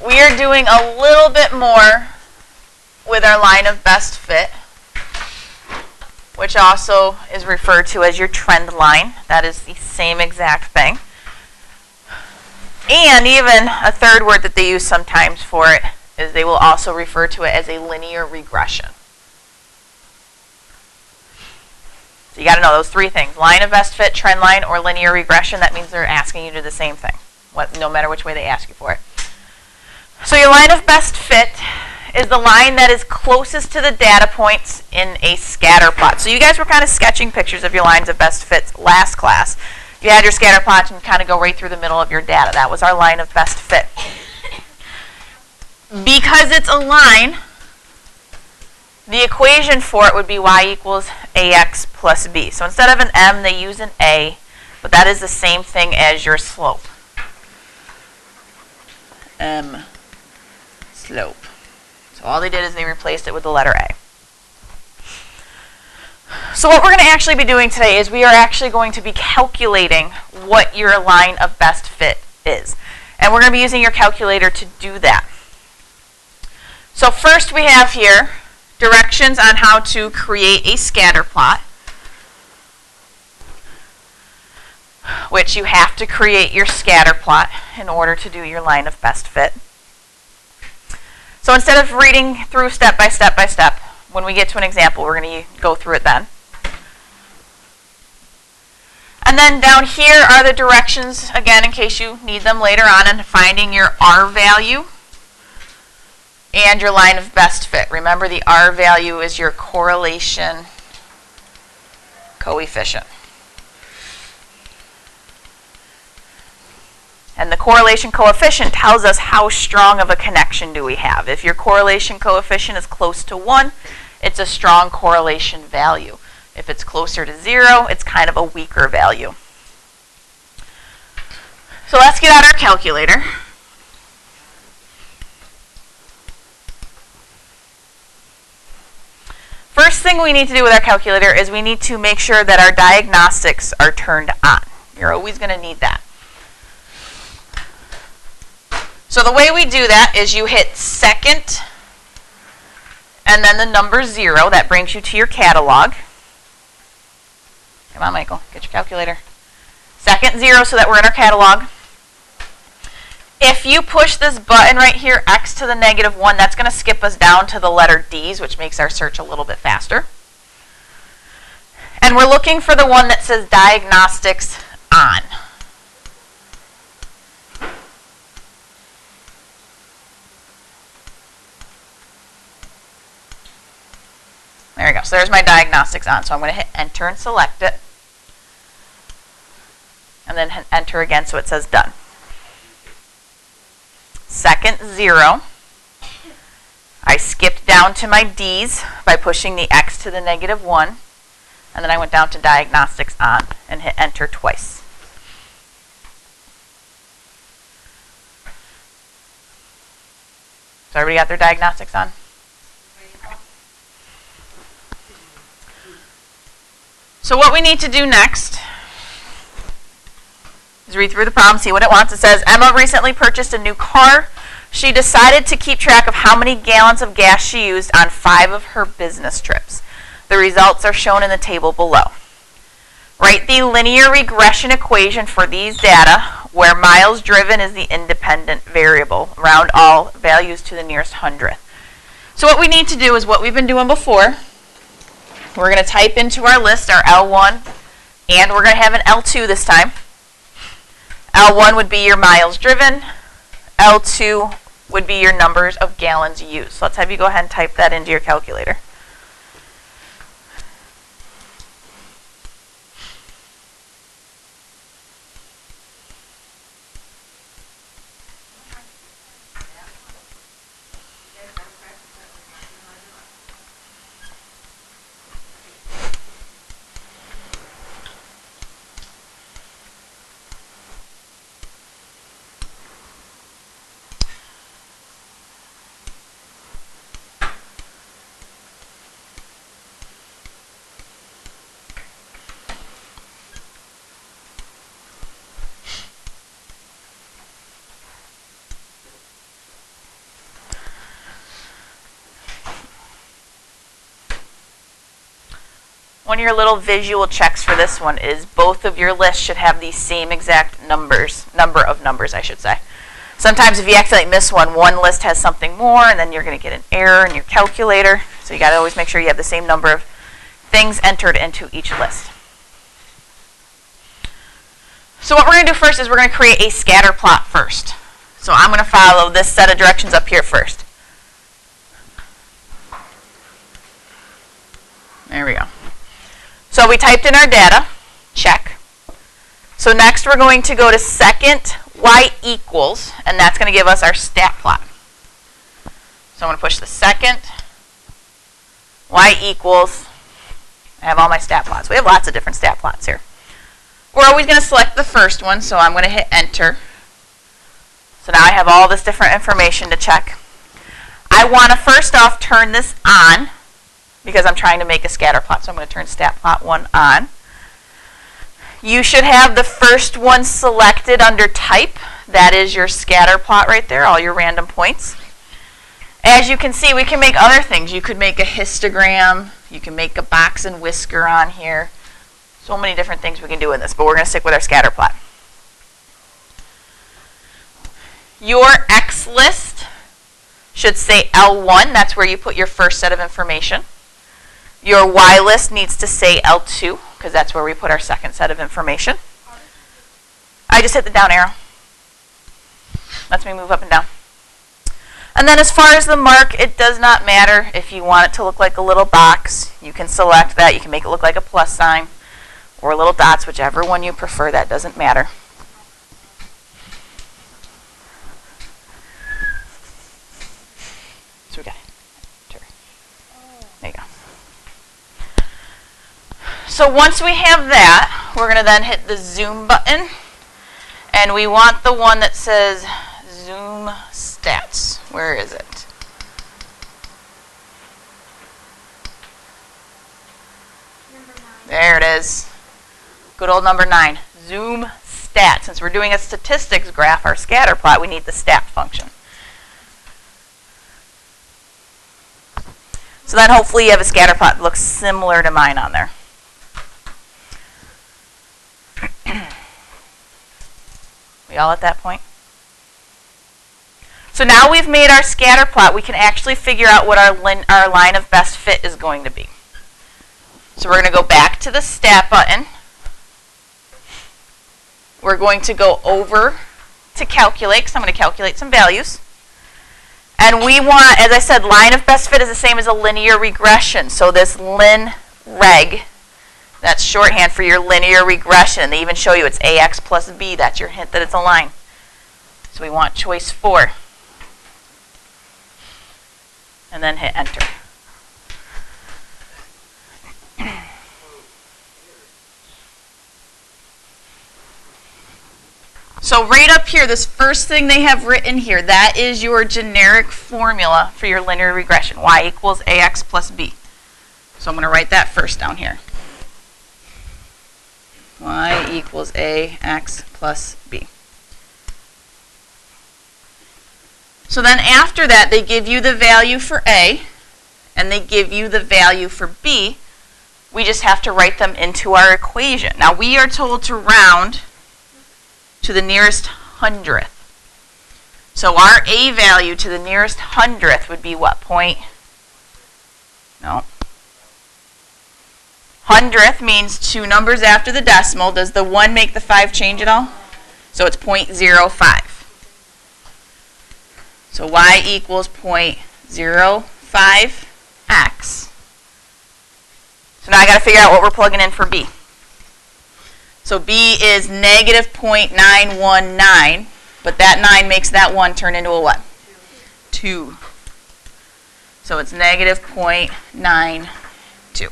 we are doing a little bit more with our line of best fit, which also is referred to as your trend line. That is the same exact thing. And even a third word that they use sometimes for it is they will also refer to it as a linear regression. So you got to know those three things: line of best fit, trend line, or linear regression. That means they're asking you to do the same thing, no matter which way they ask you for it. So your line of best fit is the line that is closest to the data points in a scatter plot. So you guys were kind of sketching pictures of your lines of best fits last class. You had your scatter plot and kind of go right through the middle of your data. That was our line of best fit. Because it's a line, the equation for it would be y equals ax plus b. So instead of an m, they use an a, but that is the same thing as your slope. M slope. So all they did is they replaced it with the letter a. So what we're going to actually be doing today is we are actually going to be calculating what your line of best fit is. And we're going to be using your calculator to do that. So first we have here directions on how to create a scatter plot, which you have to create your scatter plot in order to do your line of best fit. So instead of reading through step by step by step, when we get to an example, we're going to go through it then. And then down here are the directions, again, in case you need them later on, in finding your R value and your line of best fit. Remember, the R value is your correlation coefficient. And the correlation coefficient tells us how strong of a connection do we have. If your correlation coefficient is close to 1, it's a strong correlation value. If it's closer to 0, it's kind of a weaker value. So let's get out our calculator. First thing we need to do with our calculator is we need to make sure that our diagnostics are turned on. You're always going to need that. So the way we do that is you hit second and then the number 0. That brings you to your catalog. Come on, Michael, get your calculator. Second 0 so that we're in our catalog. If you push this button right here, x to the negative 1, that's going to skip us down to the letter D's, which makes our search a little bit faster. And we're looking for the one that says diagnostics on. There we go. So there's my diagnostics on. So I'm going to hit enter and select it. And then hit enter again so it says done. Second 0. I skipped down to my D's by pushing the x to the negative 1. And then I went down to diagnostics on and hit enter twice. So everybody got their diagnostics on? So what we need to do next is read through the problem, see what it wants. It says, Emma recently purchased a new car. She decided to keep track of how many gallons of gas she used on 5 of her business trips. The results are shown in the table below. Write the linear regression equation for these data, where miles driven is the independent variable. Round all values to the nearest hundredth. So what we need to do is what we've been doing before. We're going to type into our list our L1, and we're going to have an L2 this time. L1 would be your miles driven. L2 would be your numbers of gallons used. So let's have you go ahead and type that into your calculator. One of your little visual checks for this one is both of your lists should have the same exact number of numbers, I should say. Sometimes if you accidentally miss one list has something more, and then you're going to get an error in your calculator. So you got to always make sure you have the same number of things entered into each list. So what we're going to do first is we're going to create a scatter plot first. So I'm going to follow this set of directions up here first. There we go. So we typed in our data, check. So next we're going to go to second y equals, and that's going to give us our stat plot. So I'm going to push the second y equals. I have all my stat plots. We have lots of different stat plots here. We're always going to select the first one, so I'm going to hit enter. So now I have all this different information to check. I want to first off turn this on because I'm trying to make a scatter plot. So I'm going to turn stat plot 1 on. You should have the first one selected under type. That is your scatter plot right there, all your random points. As you can see, we can make other things. You could make a histogram. You can make a box and whisker on here. So many different things we can do in this, but we're going to stick with our scatter plot. Your X list should say L1. That's where you put your first set of information. Your Y list needs to say L2, because that's where we put our second set of information. I just hit the down arrow. Lets me move up and down. And then as far as the mark, it does not matter. If you want it to look like a little box, you can select that. You can make it look like a plus sign or little dots, whichever one you prefer. That doesn't matter. So we got enter. There you go. So once we have that, we're going to then hit the zoom button, and we want the one that says zoom stats. Where is it? There it is. Good old number 9. Zoom stat. Since we're doing a statistics graph, our scatter plot, we need the stat function. So then hopefully you have a scatter plot that looks similar to mine on there. We all at that point? So now we've made our scatter plot, we can actually figure out what our line of best fit is going to be. So we're going to go back to the stat button. We're going to go over to calculate, because I'm going to calculate some values. And we want, as I said, line of best fit is the same as a linear regression. So this lin reg, that's shorthand for your linear regression. They even show you it's ax plus b. That's your hint that it's a line. So we want choice 4. And then hit enter. So right up here, this first thing they have written here, that is your generic formula for your linear regression. Y equals ax plus b. So I'm going to write that first down here. Y equals ax plus b. So then after that, they give you the value for a, and they give you the value for b. We just have to write them into our equation. Now we are told to round to the nearest hundredth. So our a value to the nearest hundredth would be what? Hundredth means 2 numbers after the decimal. Does the 1 make the 5 change at all? So it's 0.05. So y equals 0.05x. So now I got to figure out what we're plugging in for b. So b is negative 0.919, but that 9 makes that 1 turn into a what? 2. So it's negative 0.92.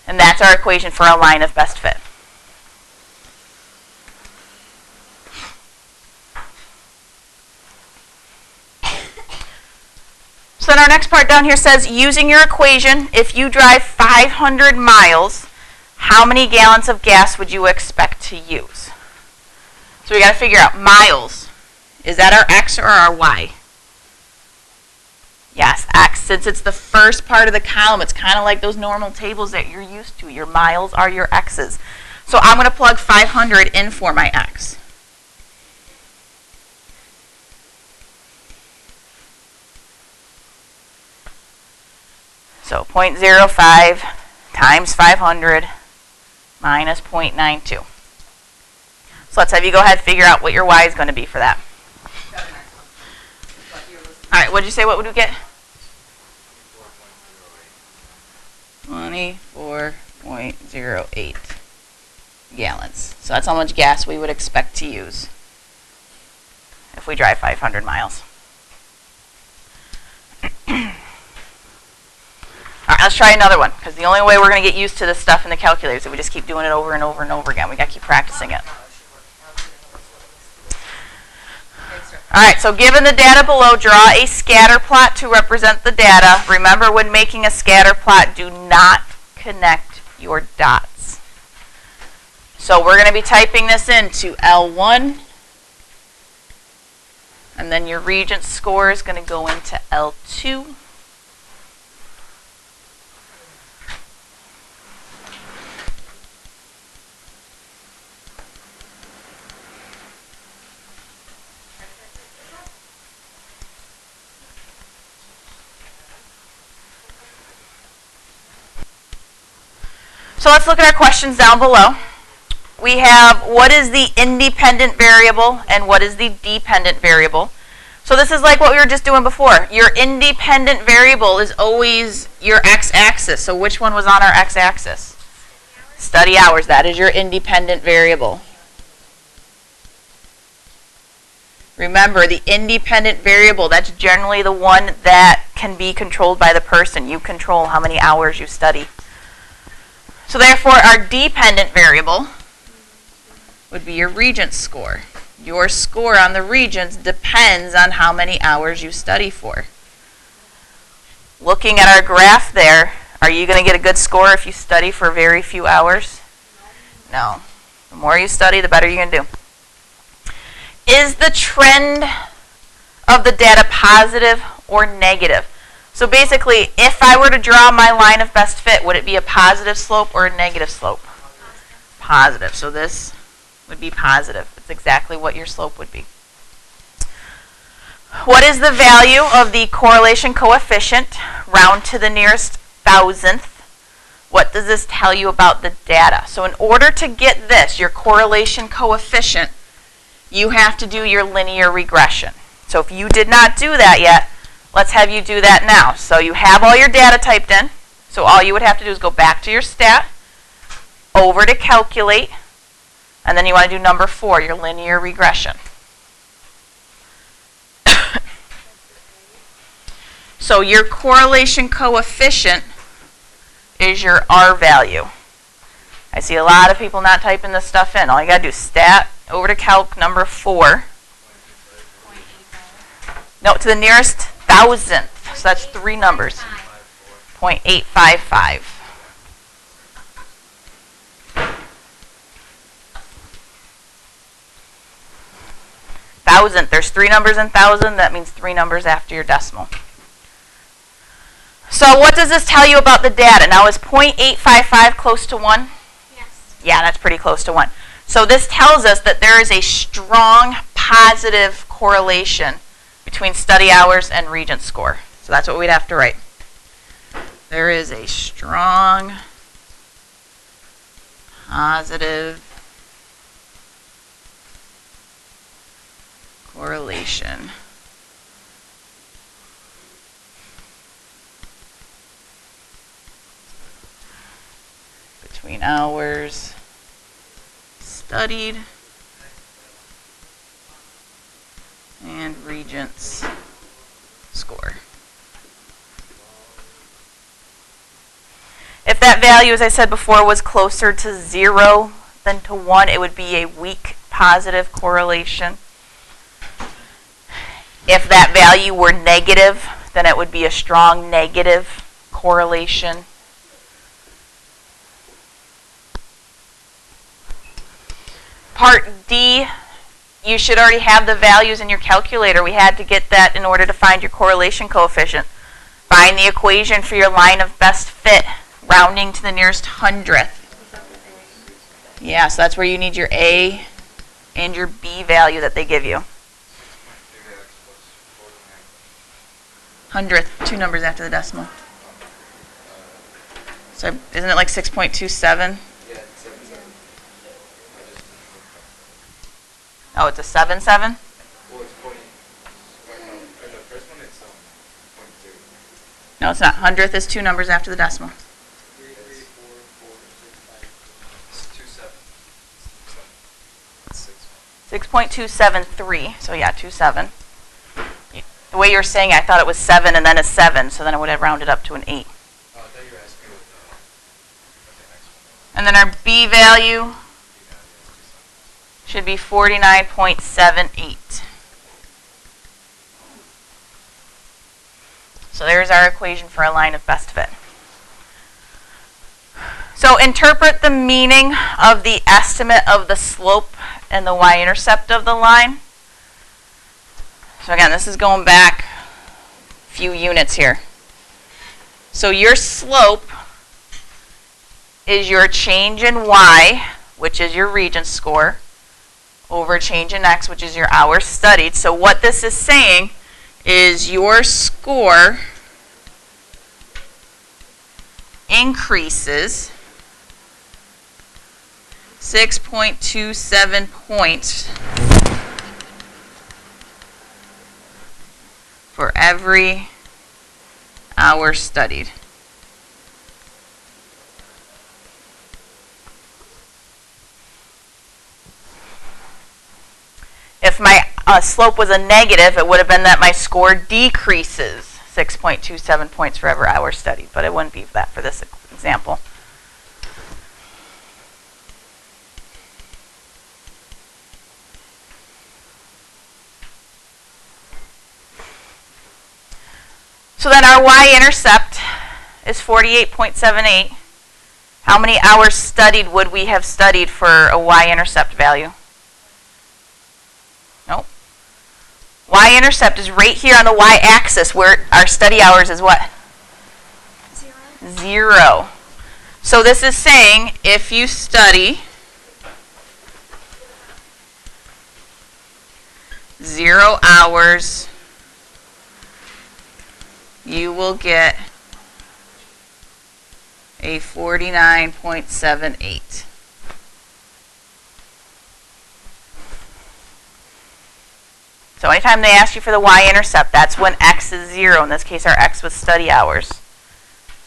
And that's our equation for a line of best fit. So then our next part down here says, using your equation, if you drive 500 miles, how many gallons of gas would you expect to use? So we got to figure out miles. Is that our x or our y? Yes, X. Since it's the first part of the column, it's kind of like those normal tables that you're used to. Your miles are your X's. So I'm going to plug 500 in for my X. So 0.05 times 500 minus 0.92. So let's have you go ahead and figure out what your Y is going to be for that. All right, what did you say? What would we get? 24.08 gallons. So that's how much gas we would expect to use if we drive 500 miles. All right, let's try another one, because the only way we're going to get used to this stuff in the calculator is if we just keep doing it over and over and over again. We got to keep practicing it. All right, so given the data below, draw a scatter plot to represent the data. Remember, when making a scatter plot, do not connect your dots. So we're going to be typing this into L1, and then your Regents score is going to go into L2. So let's look at our questions down below. We have what is the independent variable and what is the dependent variable. So this is like what we were just doing before. Your independent variable is always your x-axis. So which one was on our x-axis? Study hours. That is your independent variable. Remember, the independent variable, that's generally the one that can be controlled by the person. You control how many hours you study. So therefore, our dependent variable would be your Regents score. Your score on the Regents depends on how many hours you study for. Looking at our graph there, are you going to get a good score if you study for very few hours? No. The more you study, the better you're going to do. Is the trend of the data positive or negative? So basically, if I were to draw my line of best fit, would it be a positive slope or a negative slope? Positive. So this would be positive. It's exactly what your slope would be. What is the value of the correlation coefficient? Round to the nearest thousandth. What does this tell you about the data? So in order to get this, your correlation coefficient, you have to do your linear regression. So if you did not do that yet, let's have you do that now. So you have all your data typed in. So all you would have to do is go back to your stat, over to calculate, and then you want to do number 4, your linear regression. So your correlation coefficient is your R value. I see a lot of people not typing this stuff in. All you got to do is stat, over to calc, number 4. No, to the nearest thousandth. So that's 3 numbers. 0.855. Thousandth. There's 3 numbers in thousand. That means 3 numbers after your decimal. So what does this tell you about the data? Now, is 0.855 close to 1? Yes. Yeah, that's pretty close to 1. So this tells us that there is a strong positive correlation between study hours and Regents score. So that's what we'd have to write. There is a strong positive correlation between hours studied and Regents score. If that value, as I said before, was closer to 0 than to 1, it would be a weak positive correlation. If that value were negative, then it would be a strong negative correlation. Part D, you should already have the values in your calculator. We had to get that in order to find your correlation coefficient. Find the equation for your line of best fit, rounding to the nearest hundredth. Yeah, so that's where you need your A and your B value that they give you. Hundredth, 2 numbers after the decimal. So isn't it like 6.27? Oh, it's a 7.7? Well, it's 40. No, the first one it's 0.2. No, it's not. Hundredth is 2 numbers after the decimal. 3, 3, 4, 4, 6, 5. It's 2, 7. 6.273. So yeah, 27. The way you were saying, I thought it was 7 and then a 7, so then I would have rounded up to an 8. Oh, I thought you were asking what the next one. And then our B value should be 49.78. So there's our equation for a line of best fit. So interpret the meaning of the estimate of the slope and the y-intercept of the line. So again, this is going back a few units here. So your slope is your change in y, which is your Regents score, over change in x, which is your hours studied. So what this is saying is your score increases 6.27 points for every hour studied. If my slope was a negative, it would have been that my score decreases 6.27 points for every hour studied, but it wouldn't be that for this example. So then our y-intercept is 48.78. How many hours studied would we have studied for a y-intercept value? Nope. Y-intercept is right here on the y-axis where our study hours is what? 0. So this is saying if you study 0 hours, you will get a 49.78. So anytime they ask you for the y-intercept, that's when x is 0. In this case, our x was study hours. So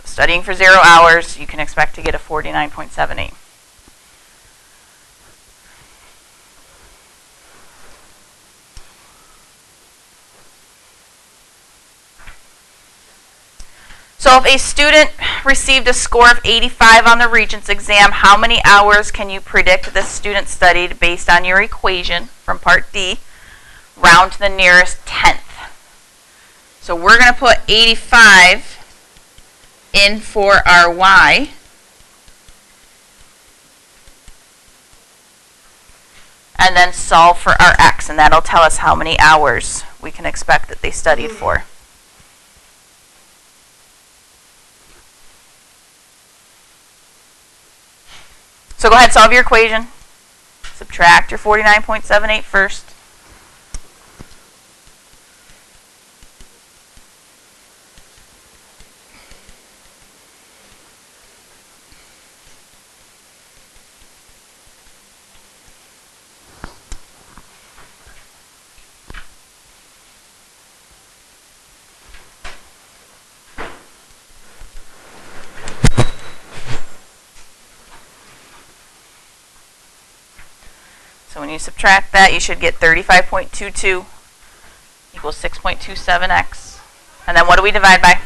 studying for 0 hours, you can expect to get a 49.78. So if a student received a score of 85 on the Regents exam, how many hours can you predict this student studied based on your equation from Part D? Round to the nearest tenth. So we're going to put 85 in for our y. And then solve for our x, and that'll tell us how many hours we can expect that they studied for. So go ahead, solve your equation. Subtract your 49.78 first. So when you subtract that, you should get 35.22 equals 6.27x. And then what do we divide by?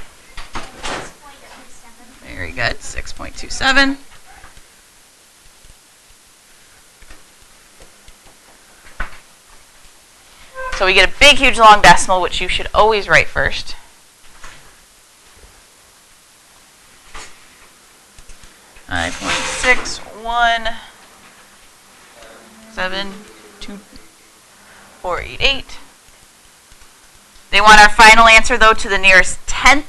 6.27. Very good, 6.27. So we get a big, huge, long decimal, which you should always write first. .6172488. They want our final answer though to the nearest tenth.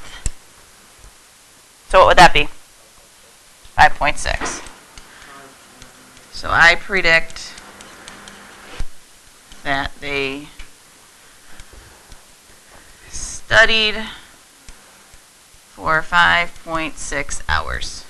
So what would that be? 5.6. So I predict that they studied for 5.6 hours.